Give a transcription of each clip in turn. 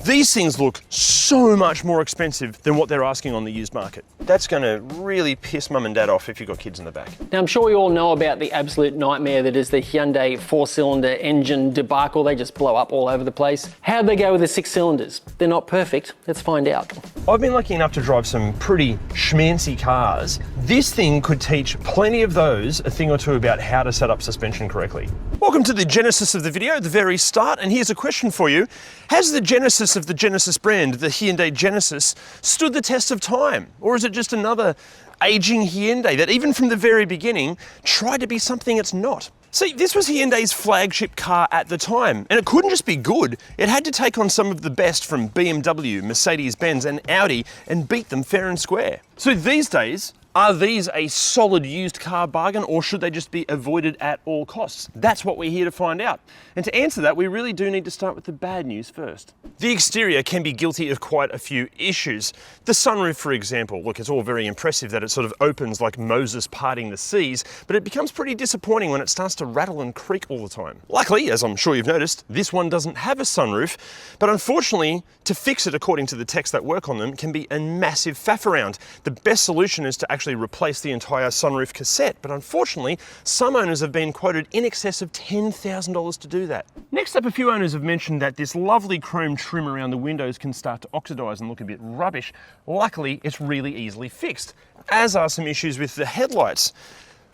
These things look so much more expensive than what they're asking on the used market. That's gonna really piss mum and dad off if you've got kids in the back. Now, I'm sure we all know about the absolute nightmare that is the Hyundai 4-cylinder engine debacle. They just blow up all over the place. How'd they go with the 6 cylinders? They're not perfect. Let's find out. I've been lucky enough to drive some pretty schmancy cars. This thing could teach plenty of those a thing or two about how to set up suspension correctly. Welcome to the genesis of the video, the very start, and here's a question for you. Has the genesis of the Genesis brand, the Hyundai Genesis, stood the test of time? Or is it just another aging Hyundai that even from the very beginning tried to be something it's not? See, this was Hyundai's flagship car at the time, and it couldn't just be good. It had to take on some of the best from BMW, Mercedes-Benz and Audi and beat them fair and square. So these days, are these a solid used car bargain, or should they just be avoided at all costs? That's what we're here to find out. And to answer that, we really do need to start with the bad news first. The exterior can be guilty of quite a few issues. The sunroof, for example, look, it's all very impressive that it sort of opens like Moses parting the seas, but it becomes pretty disappointing when it starts to rattle and creak all the time. Luckily, as I'm sure you've noticed, this one doesn't have a sunroof, but unfortunately, to fix it according to the techs that work on them can be a massive faff around. The best solution is to actually replace the entire sunroof cassette, but unfortunately, some owners have been quoted in excess of $10,000 to do that. Next up, a few owners have mentioned that this lovely chrome trim around the windows can start to oxidize and look a bit rubbish. Luckily, it's really easily fixed, as are some issues with the headlights.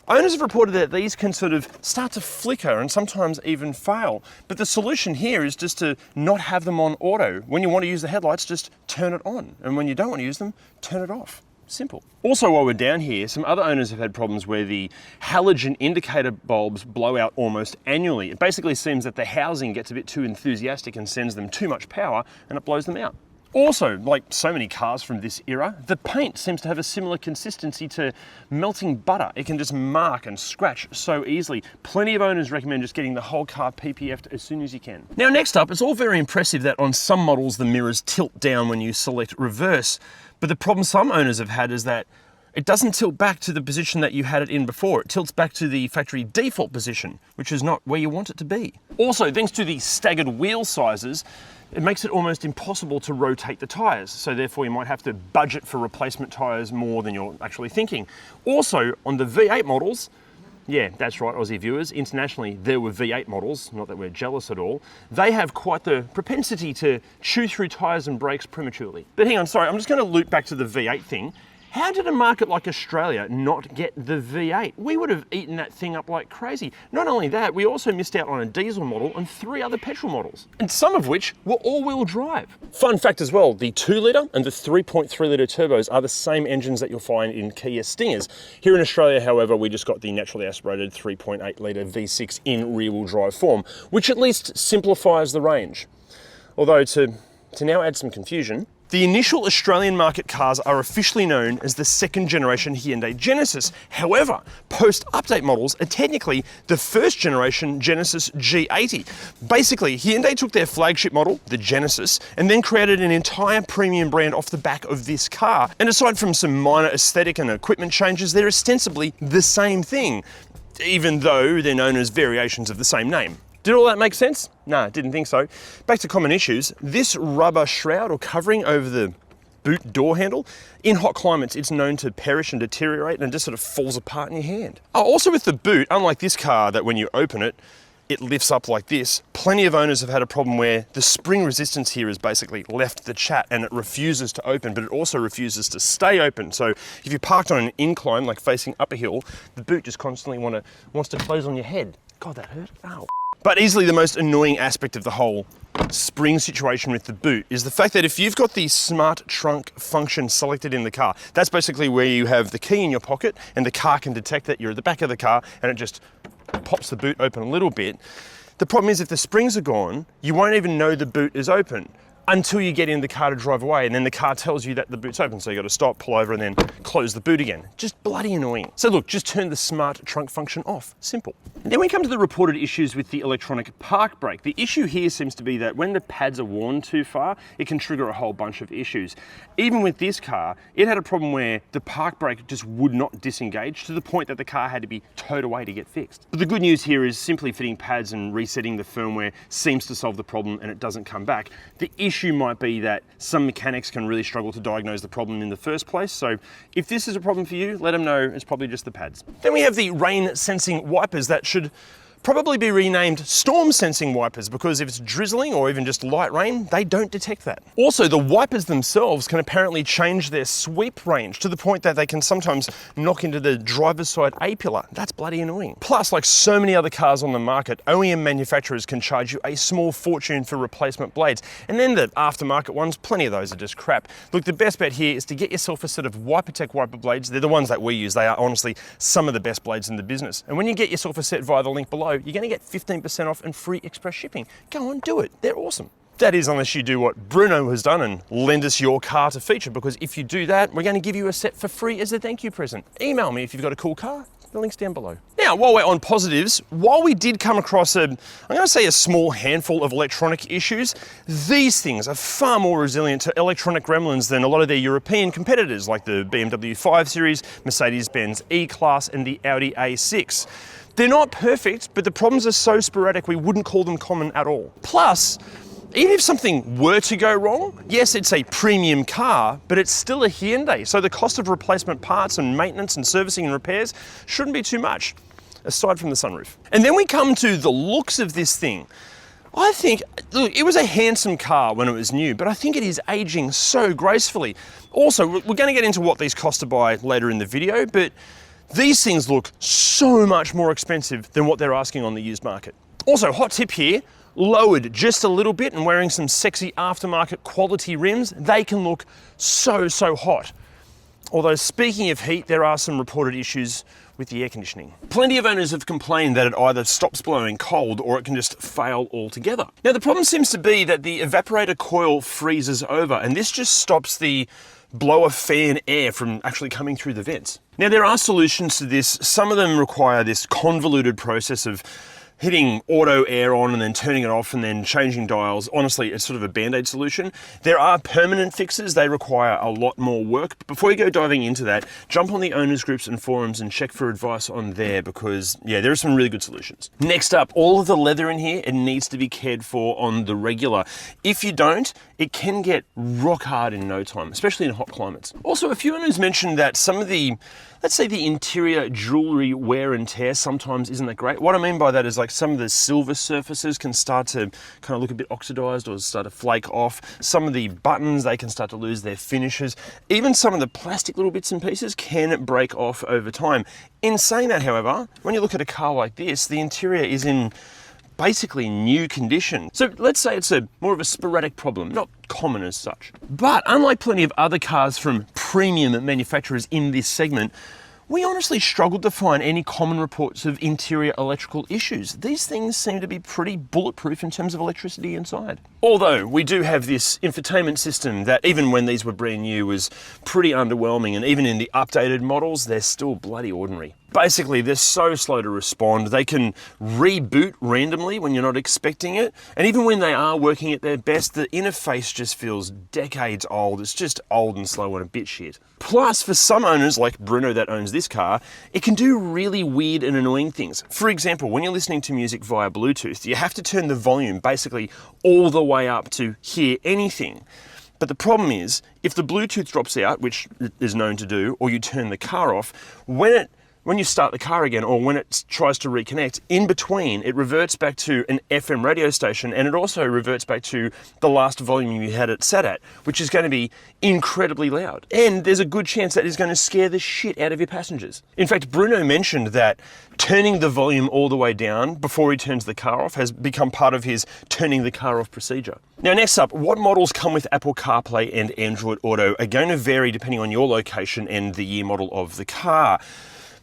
Owners have reported that these can sort of start to flicker and sometimes even fail. But the solution here is just to not have them on auto. When you want to use the headlights, just turn it on. And when you don't want to use them, turn it off. Simple. Also, while we're down here, some other owners have had problems where the halogen indicator bulbs blow out almost annually. It basically seems that the housing gets a bit too enthusiastic and sends them too much power and it blows them out. Also, like so many cars from this era, the paint seems to have a similar consistency to melting butter. It can just mark and scratch so easily. Plenty of owners recommend just getting the whole car PPF'd as soon as you can. Now, next up, it's all very impressive that on some models the mirrors tilt down when you select reverse, but the problem some owners have had is that it doesn't tilt back to the position that you had it in before. It tilts back to the factory default position, which is not where you want it to be. Also, thanks to the staggered wheel sizes, it makes it almost impossible to rotate the tyres, so therefore you might have to budget for replacement tyres more than you're actually thinking. Also, on the V8 models, yeah, that's right, Aussie viewers, internationally there were V8 models, not that we're jealous at all, they have quite the propensity to chew through tyres and brakes prematurely. But hang on, sorry, I'm just going to loop back to the V8 thing. How did a market like Australia not get the V8? We would have eaten that thing up like crazy. Not only that, we also missed out on a diesel model and 3 other petrol models, and some of which were all-wheel drive. Fun fact as well, the 2-litre and the 3.3-litre turbos are the same engines that you'll find in Kia Stingers. Here in Australia, however, we just got the naturally aspirated 3.8-litre V6 in rear-wheel drive form, which at least simplifies the range. Although to now add some confusion, the initial Australian market cars are officially known as the 2nd generation Hyundai Genesis. However, post-update models are technically the 1st generation Genesis G80. Basically, Hyundai took their flagship model, the Genesis, and then created an entire premium brand off the back of this car. And aside from some minor aesthetic and equipment changes, they're ostensibly the same thing, even though they're known as variations of the same name. Did all that make sense? Nah, didn't think so. Back to common issues. This rubber shroud or covering over the boot door handle, in hot climates, it's known to perish and deteriorate and just sort of falls apart in your hand. Oh, also with the boot, unlike this car that when you open it, it lifts up like this, plenty of owners have had a problem where the spring resistance here has basically left the chat and it refuses to open, but it also refuses to stay open. So if you're parked on an incline, like facing up a hill, the boot just constantly wants to close on your head. God, that hurt. Ow. But easily the most annoying aspect of the whole spring situation with the boot is the fact that if you've got the smart trunk function selected in the car, that's basically where you have the key in your pocket and the car can detect that you're at the back of the car and it just pops the boot open a little bit. The problem is if the springs are gone, you won't even know the boot is open until you get in the car to drive away, and then the car tells you that the boot's open, so you got to stop, pull over, and then close the boot again. Just bloody annoying. So look, just turn the smart trunk function off. Simple. Then we come to the reported issues with the electronic park brake. The issue here seems to be that when the pads are worn too far, it can trigger a whole bunch of issues. Even with this car, it had a problem where the park brake just would not disengage to the point that the car had to be towed away to get fixed. But the good news here is simply fitting pads and resetting the firmware seems to solve the problem and it doesn't come back. The issue issue might be that some mechanics can really struggle to diagnose the problem in the first place. So if this is a problem for you, let them know it's probably just the pads. Then we have the rain sensing wipers that should probably be renamed storm sensing wipers, because if it's drizzling or even just light rain, they don't detect that. Also, the wipers themselves can apparently change their sweep range to the point that they can sometimes knock into the driver's side A-pillar. That's bloody annoying. Plus, like so many other cars on the market, OEM manufacturers can charge you a small fortune for replacement blades. And then the aftermarket ones, plenty of those are just crap. Look, the best bet here is to get yourself a set of Wipertech wiper blades. They're the ones that we use. They are honestly some of the best blades in the business. And when you get yourself a set via the link below, you're going to get 15% off and free express shipping. Go on, do it. They're awesome. That is, unless you do what Bruno has done and lend us your car to feature, because if you do that, we're going to give you a set for free as a thank you present. Email me if you've got a cool car. The link's down below. Now, while we're on positives, while we did come across I'm going to say a small handful of electronic issues, these things are far more resilient to electronic gremlins than a lot of their European competitors, like the BMW 5 Series, Mercedes-Benz E-Class, and the Audi A6. They're not perfect, but the problems are so sporadic we wouldn't call them common at all. Plus, even if something were to go wrong, yes, it's a premium car, but it's still a Hyundai, so the cost of replacement parts and maintenance and servicing and repairs shouldn't be too much, aside from the sunroof. And then we come to the looks of this thing. I think, look, it was a handsome car when it was new, but I think it is aging so gracefully. Also, we're going to get into what these cost to buy later in the video, but these things look so much more expensive than what they're asking on the used market. Also, hot tip here, lowered just a little bit and wearing some sexy aftermarket quality rims, they can look so hot. Although speaking of heat, there are some reported issues with the air conditioning. Plenty of owners have complained that it either stops blowing cold or it can just fail altogether. Now, the problem seems to be that the evaporator coil freezes over, and this just stops the blower fan air from actually coming through the vents. Now, there are solutions to this. Some of them require this convoluted process of hitting auto air on and then turning it off and then changing dials. Honestly, it's sort of a band-aid solution. There are permanent fixes. They require a lot more work. But before you go diving into that, jump on the owners groups and forums and check for advice on there, because yeah, there are some really good solutions. Next up, all of the leather in here, it needs to be cared for on the regular. If you don't, it can get rock hard in no time, especially in hot climates. Also, a few owners mentioned that some of the, let's say the interior jewelry wear and tear sometimes isn't that great. What I mean by that is like some of the silver surfaces can start to kind of look a bit oxidized or start to flake off. Some of the buttons, they can start to lose their finishes. Even some of the plastic little bits and pieces can break off over time. In saying that, however, when you look at a car like this, the interior is in basically new condition. So let's say it's more of a sporadic problem, not common as such. But unlike plenty of other cars from premium manufacturers in this segment, we honestly struggled to find any common reports of interior electrical issues. These things seem to be pretty bulletproof in terms of electricity inside. Although we do have this infotainment system that even when these were brand new was pretty underwhelming, and even in the updated models, they're still bloody ordinary. Basically, they're so slow to respond. They can reboot randomly when you're not expecting it. And even when they are working at their best, the interface just feels decades old. It's just old and slow and a bit shit. Plus, for some owners, like Bruno that owns this car, it can do really weird and annoying things. For example, when you're listening to music via Bluetooth, you have to turn the volume basically all the way up to hear anything. But the problem is, if the Bluetooth drops out, which it is known to do, or you turn the car off, when you start the car again, or when it tries to reconnect, in between, it reverts back to an FM radio station, and it also reverts back to the last volume you had it set at, which is going to be incredibly loud. And there's a good chance that is going to scare the shit out of your passengers. In fact, Bruno mentioned that turning the volume all the way down before he turns the car off has become part of his turning the car off procedure. Now, next up, what models come with Apple CarPlay and Android Auto are going to vary depending on your location and the year model of the car.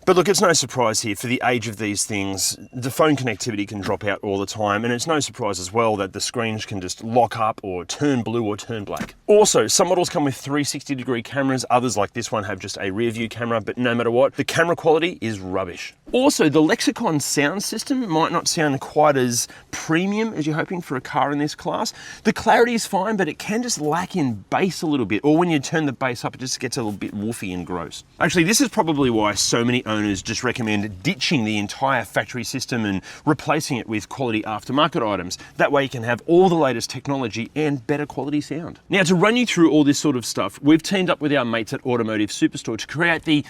But look, it's no surprise here, for the age of these things, the phone connectivity can drop out all the time, and it's no surprise as well that the screens can just lock up or turn blue or turn black. Also, some models come with 360-degree cameras, others like this one have just a rear view camera, but no matter what, the camera quality is rubbish. Also, the Lexicon sound system might not sound quite as premium as you're hoping for a car in this class. The clarity is fine, but it can just lack in bass a little bit, or when you turn the bass up, it just gets a little bit woofy and gross. Actually, this is probably why so many owners owners just recommend ditching the entire factory system and replacing it with quality aftermarket items. That way you can have all the latest technology and better quality sound. Now, to run you through all this sort of stuff, we've teamed up with our mates at Automotive Superstore to create the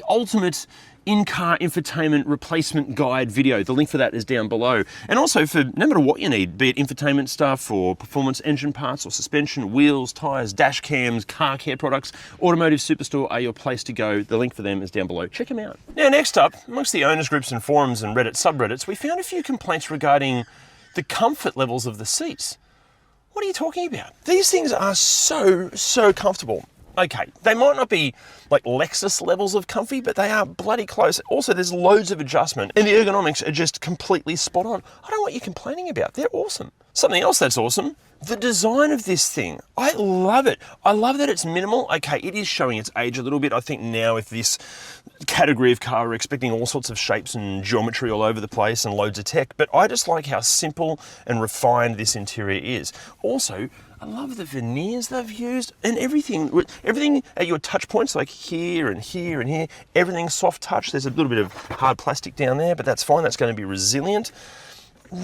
ultimate in-car infotainment replacement guide video. The link for that is down below. And also for no matter what you need, be it infotainment stuff or performance engine parts or suspension, wheels, tyres, dash cams, car care products, Automotive Superstore are your place to go. The link for them is down below. Check them out. Now, next up, amongst the owners groups and forums and Reddit subreddits, we found a few complaints regarding the comfort levels of the seats. What are you talking about? These things are so comfortable. Okay, they might not be like Lexus levels of comfy, but they are bloody close. Also, there's loads of adjustment and the ergonomics are just completely spot on. I don't know what you're complaining about. They're awesome. Something else that's awesome, the design of this thing. I love it. I love that it's minimal. Okay, it is showing its age a little bit. I think now with this category of car, we're expecting all sorts of shapes and geometry all over the place and loads of tech, but I just like how simple and refined this interior is. Also, I love the veneers they've used and everything at your touch points, like here and here and here, everything's soft touch. There's a little bit of hard plastic down there, but that's fine. That's going to be resilient.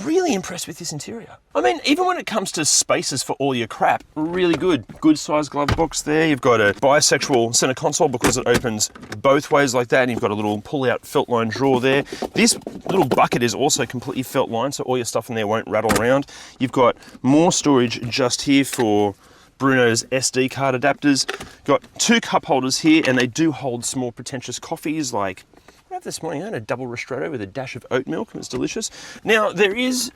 Really impressed with this interior. I mean, even when it comes to spaces for all your crap, really good. Good sized glove box there. You've got a bisexual center console because it opens both ways like that. And you've got a little pull out felt line drawer there. This little bucket is also completely felt line, so all your stuff in there won't rattle around. You've got more storage just here for Bruno's SD card adapters. Got 2 cup holders here, and they do hold small pretentious coffees like this morning. I had a double ristretto with a dash of oat milk. It was delicious. Now, there is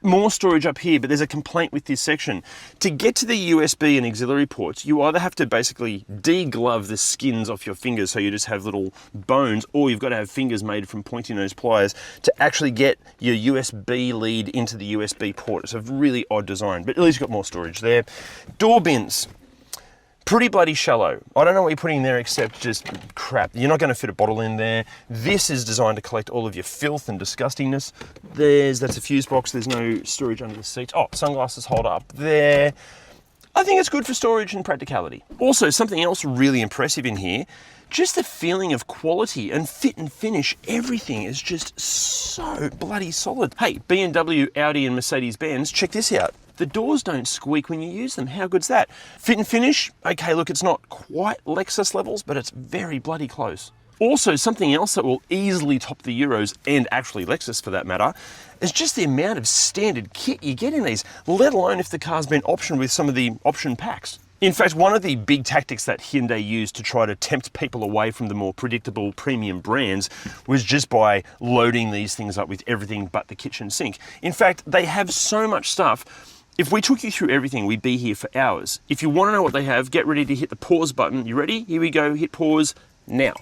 more storage up here, but there's a complaint with this section. To get to the USB and auxiliary ports, you either have to basically de-glove the skins off your fingers so you just have little bones, or you've got to have fingers made from pointy nose pliers to actually get your USB lead into the USB port. It's a really odd design, but at least you've got more storage there. Door bins. Pretty bloody shallow. I don't know what you're putting in there except just crap. You're not going to fit a bottle in there. This is designed to collect all of your filth and disgustingness. That's a fuse box. There's no storage under the seats. Oh, sunglasses holder up there. I think it's good for storage and practicality. Also, something else really impressive in here, just the feeling of quality and fit and finish. Everything is just so bloody solid. Hey, BMW, Audi and Mercedes-Benz, check this out. The doors don't squeak when you use them. How good's that? Fit and finish, okay, look, it's not quite Lexus levels, but it's very bloody close. Also, something else that will easily top the Euros, and actually Lexus for that matter, is just the amount of standard kit you get in these, let alone if the car's been optioned with some of the option packs. In fact, one of the big tactics that Hyundai used to try to tempt people away from the more predictable premium brands was just by loading these things up with everything but the kitchen sink. In fact, they have so much stuff. If we took you through everything, we'd be here for hours. If you want to know what they have, get ready to hit the pause button. You ready? Here we go, hit pause now.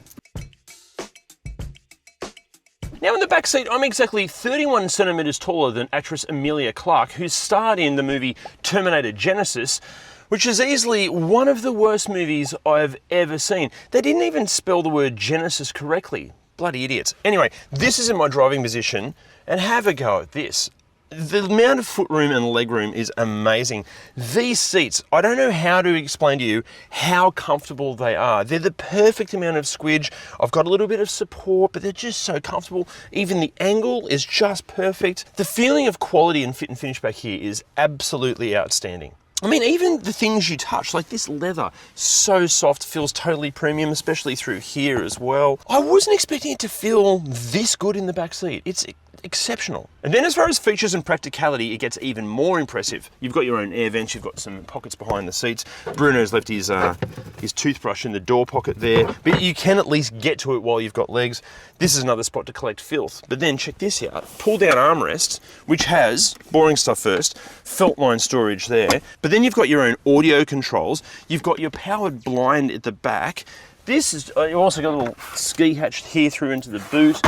Now in the back seat, I'm exactly 31 centimeters taller than actress Emilia Clarke, who starred in the movie Terminator Genesis, which is easily one of the worst movies I've ever seen. They didn't even spell the word Genesis correctly. Bloody idiots. Anyway, this is in my driving position, and have a go at this. The amount of footroom and legroom is amazing. These seats, I don't know how to explain to you how comfortable they are. They're the perfect amount of squidge. I've got a little bit of support, but they're just so comfortable. Even the angle is just perfect. The feeling of quality and fit and finish back here is absolutely outstanding. I mean, even the things you touch, like this leather, so soft, feels totally premium, especially through here as well. I wasn't expecting it to feel this good in the back seat. It's exceptional. And then as far as features and practicality, it gets even more impressive. You've got your own air vents, you've got some pockets behind the seats. Bruno's left his toothbrush in the door pocket there, but you can at least get to it while you've got legs. This is another spot to collect filth. But then check this out, pull down armrest, which has, boring stuff first, felt line storage there, but then you've got your own audio controls, you've got your powered blind at the back. This is, you also got a little ski hatch here through into the boot.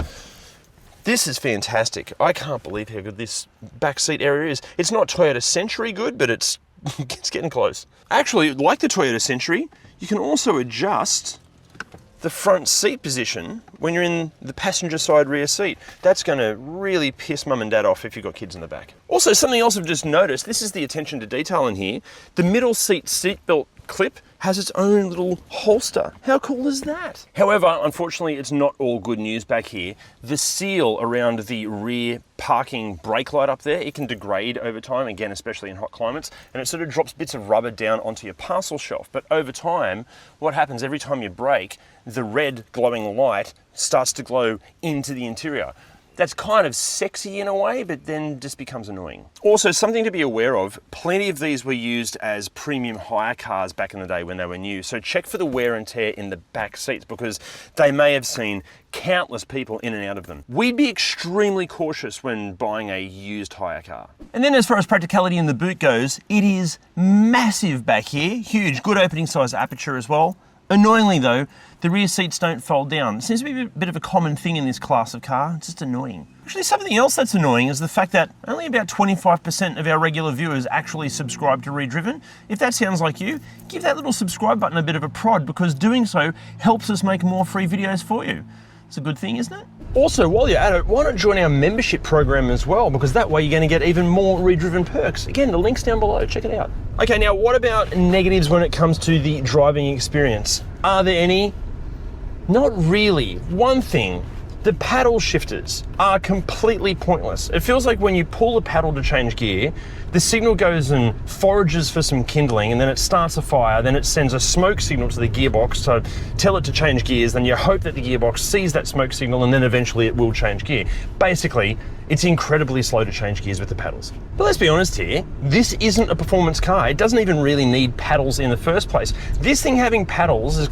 This is fantastic. I can't believe how good this back seat area is. It's not Toyota Century good, but it's getting close. Actually, like the Toyota Century, you can also adjust the front seat position when you're in the passenger side rear seat. That's going to really piss mum and dad off if you've got kids in the back. Also, something else I've just noticed, this is the attention to detail in here. The middle seat seatbelt clip has its own little holster. How cool is that? However, unfortunately, it's not all good news back here. The seal around the rear parking brake light up there, it can degrade over time, again, especially in hot climates, and it sort of drops bits of rubber down onto your parcel shelf. But over time, what happens every time you brake, the red glowing light starts to glow into the interior. That's kind of sexy in a way, but then just becomes annoying. Also, something to be aware of, plenty of these were used as premium hire cars back in the day when they were new. So check for the wear and tear in the back seats because they may have seen countless people in and out of them. We'd be extremely cautious when buying a used hire car. And then as far as practicality in the boot goes, it is massive back here, huge, good opening size aperture as well. Annoyingly though, the rear seats don't fold down. It seems to be a bit of a common thing in this class of car. It's just annoying. Actually, something else that's annoying is the fact that only about 25% of our regular viewers actually subscribe to ReDriven. If that sounds like you, give that little subscribe button a bit of a prod because doing so helps us make more free videos for you. It's a good thing, isn't it? Also, while you're at it, why not join our membership program as well? Because that way you're going to get even more ReDriven perks. Again, the link's down below, check it out. Okay, now what about negatives when it comes to the driving experience? Are there any? Not really. One thing, the paddle shifters are completely pointless. It feels like when you pull the paddle to change gear, the signal goes and forages for some kindling and then it starts a fire, then it sends a smoke signal to the gearbox to tell it to change gears, then you hope that the gearbox sees that smoke signal and then eventually it will change gear. Basically, it's incredibly slow to change gears with the paddles. But let's be honest here, this isn't a performance car. It doesn't even really need paddles in the first place. This thing having paddles is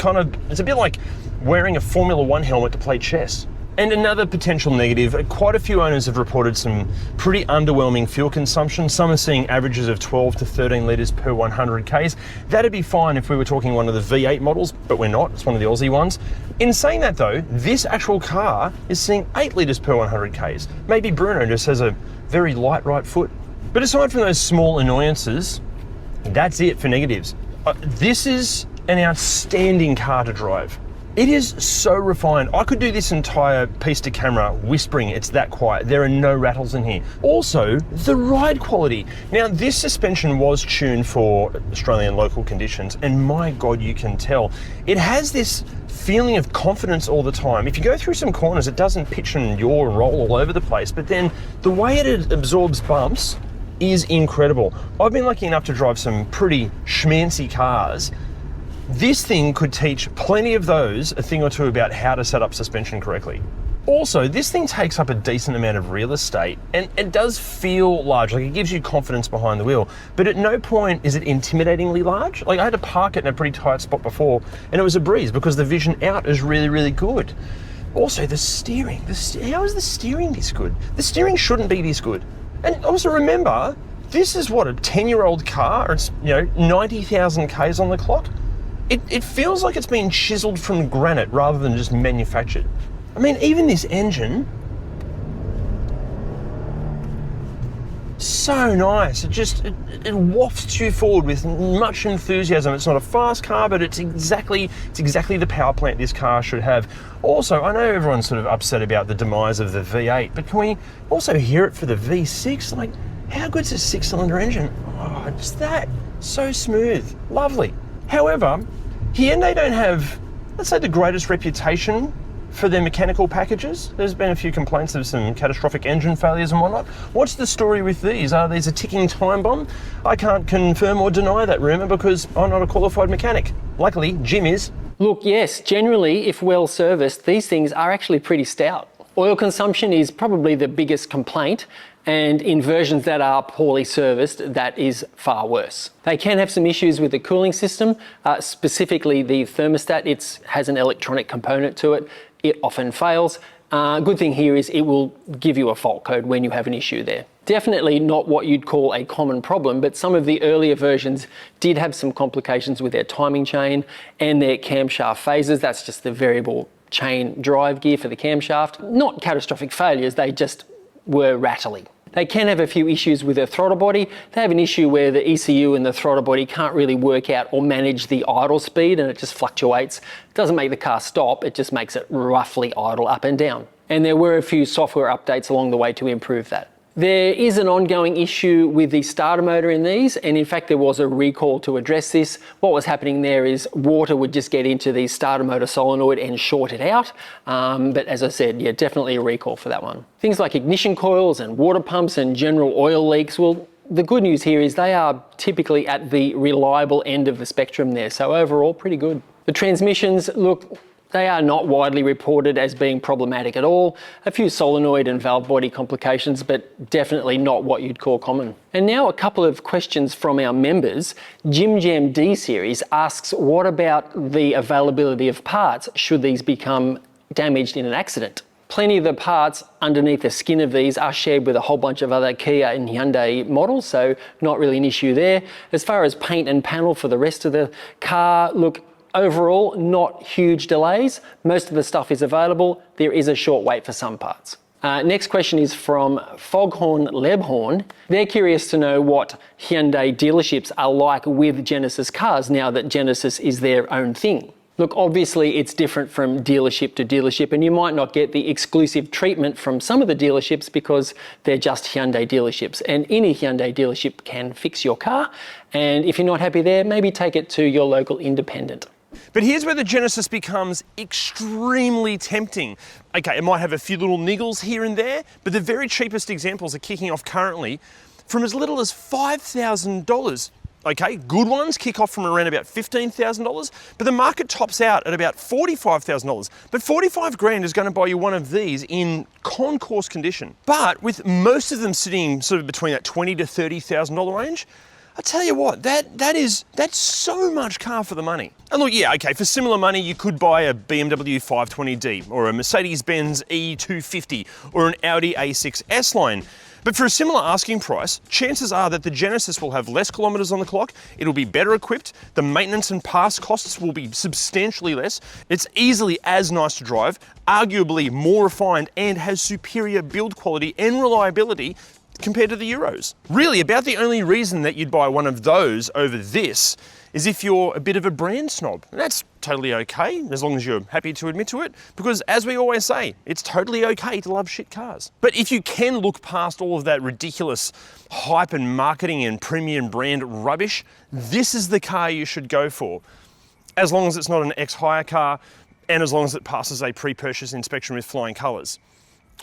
it's a bit like wearing a Formula One helmet to play chess. And another potential negative, quite a few owners have reported some pretty underwhelming fuel consumption. Some are seeing averages of 12 to 13 litres per 100 Ks. That'd be fine if we were talking one of the V8 models, but we're not, it's one of the Aussie ones. In saying that though, this actual car is seeing 8 litres per 100 Ks. Maybe Bruno just has a very light right foot. But aside from those small annoyances, that's it for negatives. This is an outstanding car to drive. It is so refined. I could do this entire piece to camera whispering, it's that quiet. There are no rattles in here. Also, the ride quality. Now, this suspension was tuned for Australian local conditions, and my God, you can tell. It has this feeling of confidence all the time. If you go through some corners, it doesn't pitch and yaw and roll all over the place, but then the way it absorbs bumps is incredible. I've been lucky enough to drive some pretty schmancy cars. This thing could teach plenty of those a thing or two about how to set up suspension correctly. Also, this thing takes up a decent amount of real estate and it does feel large, like it gives you confidence behind the wheel, but at no point is it intimidatingly large. Like I had to park it in a pretty tight spot before and it was a breeze because the vision out is really, really good. Also, the steering, how is the steering this good? The steering shouldn't be this good. And also remember, this is what, a 10-year-old car? It's 90,000 Ks on the clock? It feels like it's been chiseled from granite rather than just manufactured. I mean, even this engine, so nice. It wafts you forward with much enthusiasm. It's not a fast car, but it's exactly the power plant this car should have. Also, I know everyone's sort of upset about the demise of the V8, but can we also hear it for the V6? Like, how good's a 6-cylinder engine? Oh, just that, so smooth, lovely. However, Hyundai don't have, let's say, the greatest reputation for their mechanical packages. There's been a few complaints of some catastrophic engine failures and whatnot. What's the story with these? Are these a ticking time bomb? I can't confirm or deny that rumour because I'm not a qualified mechanic. Luckily, Jim is. Look, yes, generally, if well serviced, these things are actually pretty stout. Oil consumption is probably the biggest complaint, and in versions that are poorly serviced, that is far worse. They can have some issues with the cooling system, specifically the thermostat. It has an electronic component to it. It often fails. Good thing here is it will give you a fault code when you have an issue there. Definitely not what you'd call a common problem, but some of the earlier versions did have some complications with their timing chain and their camshaft phases. That's just the variable chain drive gear for the camshaft. Not catastrophic failures, they just were rattly. They can have a few issues with their throttle body. They have an issue where the ECU and the throttle body can't really work out or manage the idle speed, and it just fluctuates. It doesn't make the car stop, it just makes it roughly idle up and down. And there were a few software updates along the way to improve that. There is an ongoing issue with the starter motor in these, and in fact there was a recall to address this. What was happening there is water would just get into the starter motor solenoid and short it out, but as I said, yeah, definitely a recall for that one. Things like ignition coils and water pumps and general oil leaks, well, the good news here is they are typically at the reliable end of the spectrum there, so overall pretty good. The transmissions, look, they are not widely reported as being problematic at all. A few solenoid and valve body complications, but definitely not what you'd call common. And now a couple of questions from our members. Jim Jam D Series asks, what about the availability of parts should these become damaged in an accident? Plenty of the parts underneath the skin of these are shared with a whole bunch of other Kia and Hyundai models, so not really an issue there. As far as paint and panel for the rest of the car, look, overall, not huge delays. Most of the stuff is available. There is a short wait for some parts. Next question is from Foghorn Lebhorn. They're curious to know what Hyundai dealerships are like with Genesis cars now that Genesis is their own thing. Look, obviously it's different from dealership to dealership, and you might not get the exclusive treatment from some of the dealerships because they're just Hyundai dealerships, and any Hyundai dealership can fix your car, and if you're not happy there, maybe take it to your local independent. But here's where the Genesis becomes extremely tempting. Okay, it might have a few little niggles here and there, but the very cheapest examples are kicking off currently from as little as $5,000. Okay, good ones kick off from around about $15,000, but the market tops out at about $45,000. But 45 grand is going to buy you one of these in concourse condition. But with most of them sitting sort of between that $20,000 to $30,000 range, I tell you what, that's so much car for the money. And look, yeah, okay, for similar money, you could buy a BMW 520d or a Mercedes-Benz E250 or an Audi A6 S-Line. But for a similar asking price, chances are that the Genesis will have less kilometers on the clock, it'll be better equipped, the maintenance and parts costs will be substantially less, it's easily as nice to drive, arguably more refined, and has superior build quality and reliability compared to the Euros. Really, about the only reason that you'd buy one of those over this is if you're a bit of a brand snob. And that's totally okay, as long as you're happy to admit to it, because as we always say, it's totally okay to love shit cars. But if you can look past all of that ridiculous hype and marketing and premium brand rubbish, this is the car you should go for. As long as it's not an ex-hire car, and as long as it passes a pre-purchase inspection with flying colours.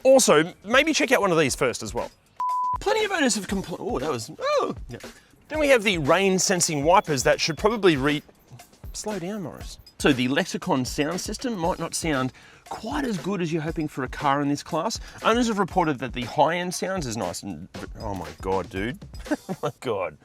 Also, maybe check out one of these first as well. Plenty of owners have complained. Yeah. Then we have the rain sensing wipers that should probably slow down, Morris. So the Lexicon sound system might not sound quite as good as you're hoping for a car in this class. Owners have reported that the high-end sounds is nice and, oh my God, dude. Oh my God.